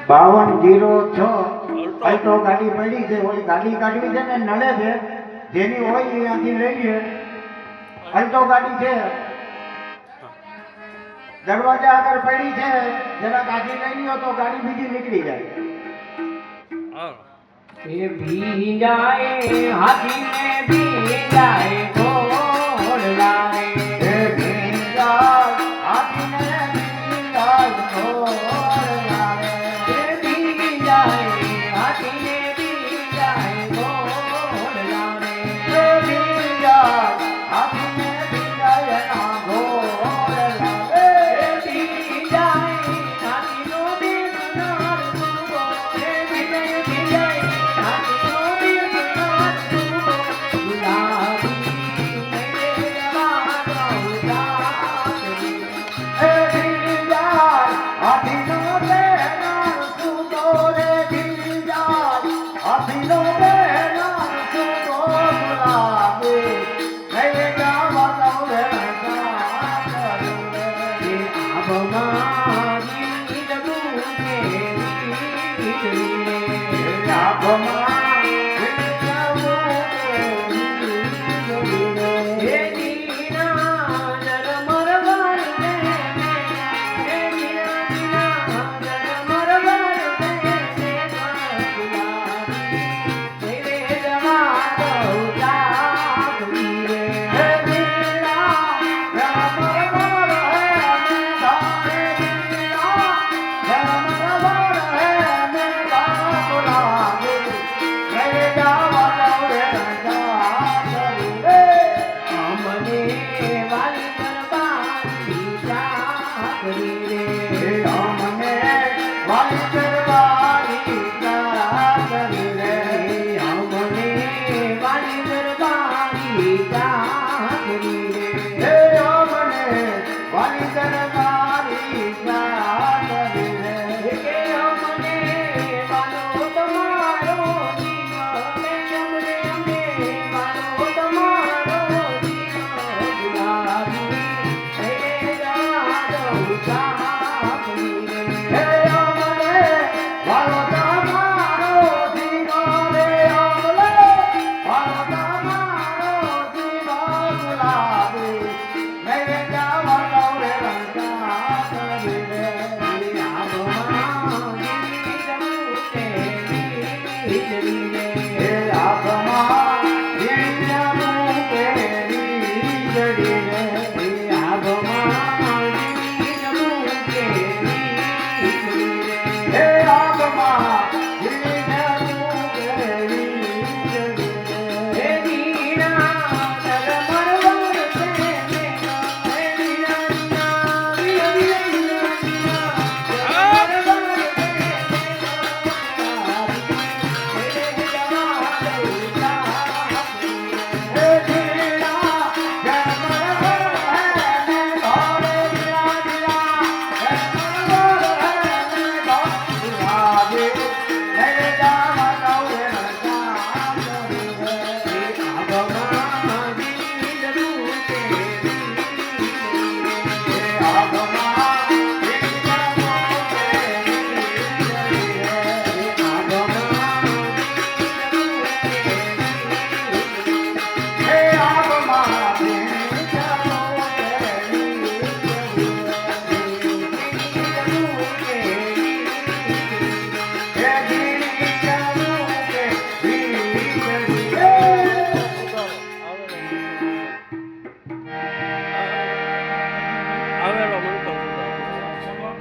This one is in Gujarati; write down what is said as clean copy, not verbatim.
5206 અલ્ટો ગાડી પડી છે. ઓલી ગાડી કાઢવી છે ને નડે છે, જેની હોય એ અહીંથી લઈ લે. અલ્ટો ગાડી છે, દરવાજા આગળ પડી છે, જરા ગાડી લઈ લ્યો તો ગાડી બીજી નીકળી જાય. એ ભી જાય હાથી ને ભી જાય ઘોડલા રે. એ ભી જાય હાથી ને ભી જાય ઘોડલા રે. એ ભી જાય હાથી ને ભી જાય ઘોડલા રે. એ ભી જાય હાથી ને ભી જાય ના ઘોડલા રે. એ ભી જાય હાથી નો બેસનાર સુરો. એ ભી જાય હાથી નો બેસનાર સુરો. ગુલાબી વાલી